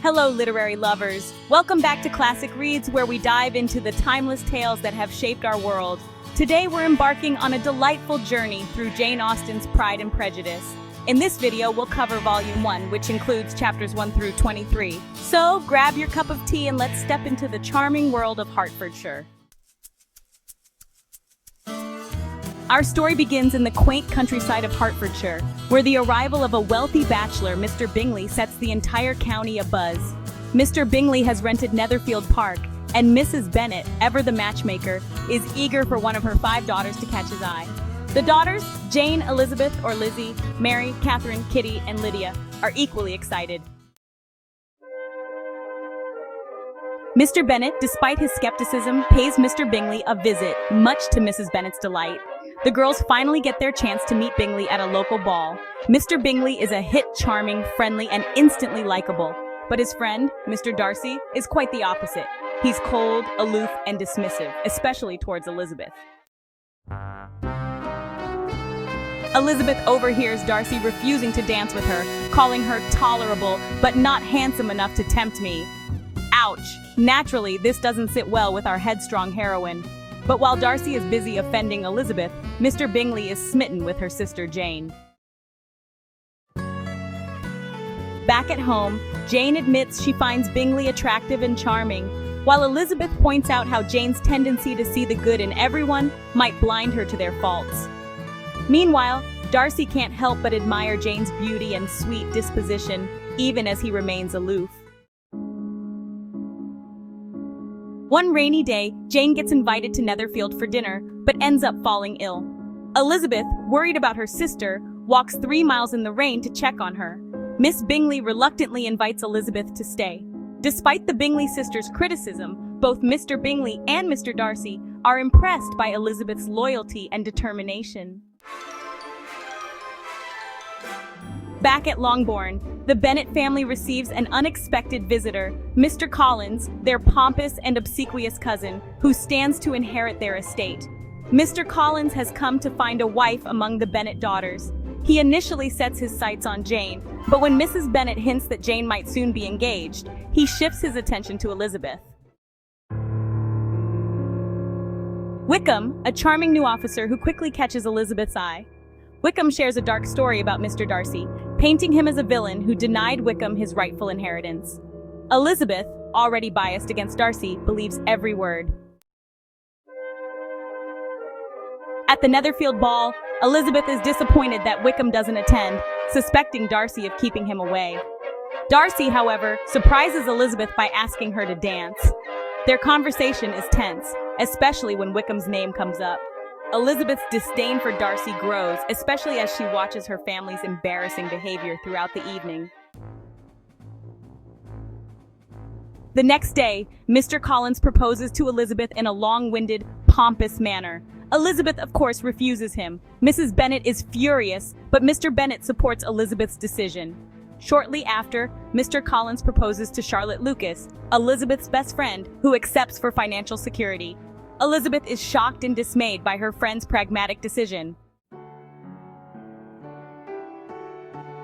Hello, literary lovers. Welcome back to Classic Reads, where we dive into the timeless tales that have shaped our world. Today, we're embarking on a delightful journey through Jane Austen's Pride and Prejudice. In this video, we'll cover Volume 1, which includes chapters 1 through 23. So, grab your cup of tea and let's step into the charming world of Hertfordshire. Our story begins in the quaint countryside of Hertfordshire, where the arrival of a wealthy bachelor, Mr. Bingley, sets the entire county abuzz. Mr. Bingley has rented Netherfield Park, and Mrs. Bennet, ever the matchmaker, is eager for one of her 5 daughters to catch his eye. The daughters, Jane, Elizabeth or Lizzie, Mary, Catherine, Kitty, and Lydia, are equally excited. Mr. Bennet, despite his skepticism, pays Mr. Bingley a visit, much to Mrs. Bennet's delight. The girls finally get their chance to meet Bingley at a local ball. Mr. Bingley is a hit, charming, friendly, and instantly likable. But his friend, Mr. Darcy, is quite the opposite. He's cold, aloof, and dismissive, especially towards Elizabeth. Elizabeth overhears Darcy refusing to dance with her, calling her tolerable, but not handsome enough to tempt me. Ouch! Naturally, this doesn't sit well with our headstrong heroine. But while Darcy is busy offending Elizabeth, Mr. Bingley is smitten with her sister Jane. Back at home, Jane admits she finds Bingley attractive and charming, while Elizabeth points out how Jane's tendency to see the good in everyone might blind her to their faults. Meanwhile, Darcy can't help but admire Jane's beauty and sweet disposition, even as he remains aloof. One rainy day, Jane gets invited to Netherfield for dinner, but ends up falling ill. Elizabeth, worried about her sister, walks 3 miles in the rain to check on her. Miss Bingley reluctantly invites Elizabeth to stay. Despite the Bingley sisters' criticism, both Mr. Bingley and Mr. Darcy are impressed by Elizabeth's loyalty and determination. Back at Longbourn, the Bennet family receives an unexpected visitor, Mr. Collins, their pompous and obsequious cousin, who stands to inherit their estate. Mr. Collins has come to find a wife among the Bennet daughters. He initially sets his sights on Jane, but when Mrs. Bennet hints that Jane might soon be engaged, he shifts his attention to Elizabeth. Wickham, a charming new officer who quickly catches Elizabeth's eye. Wickham shares a dark story about Mr. Darcy, painting him as a villain who denied Wickham his rightful inheritance. Elizabeth, already biased against Darcy, believes every word. At the Netherfield Ball, Elizabeth is disappointed that Wickham doesn't attend, suspecting Darcy of keeping him away. Darcy, however, surprises Elizabeth by asking her to dance. Their conversation is tense, especially when Wickham's name comes up. Elizabeth's disdain for Darcy grows, especially as she watches her family's embarrassing behavior throughout the evening. The next day, Mr. Collins proposes to Elizabeth in a long-winded, pompous manner. Elizabeth, of course, refuses him. Mrs. Bennet is furious, but Mr. Bennet supports Elizabeth's decision. Shortly after, Mr. Collins proposes to Charlotte Lucas, Elizabeth's best friend, who accepts for financial security. Elizabeth is shocked and dismayed by her friend's pragmatic decision.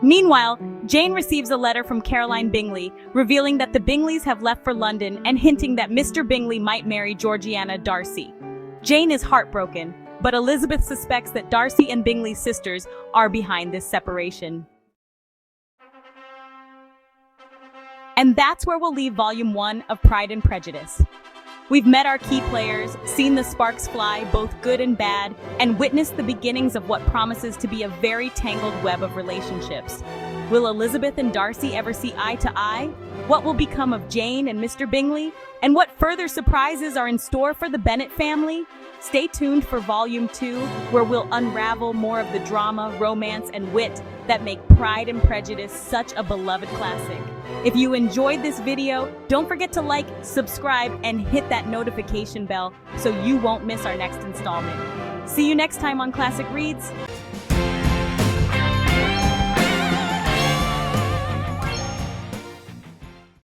Meanwhile, Jane receives a letter from Caroline Bingley, revealing that the Bingleys have left for London and hinting that Mr. Bingley might marry Georgiana Darcy. Jane is heartbroken, but Elizabeth suspects that Darcy and Bingley's sisters are behind this separation. And that's where we'll leave Volume 1 of Pride and Prejudice. We've met our key players, seen the sparks fly, both good and bad, and witnessed the beginnings of what promises to be a very tangled web of relationships. Will Elizabeth and Darcy ever see eye to eye? What will become of Jane and Mr. Bingley? And what further surprises are in store for the Bennet family? Stay tuned for Volume 2, where we'll unravel more of the drama, romance, and wit that make Pride and Prejudice such a beloved classic. If you enjoyed this video, don't forget to like, subscribe, and hit that notification bell so you won't miss our next installment. See you next time on Classic Reads.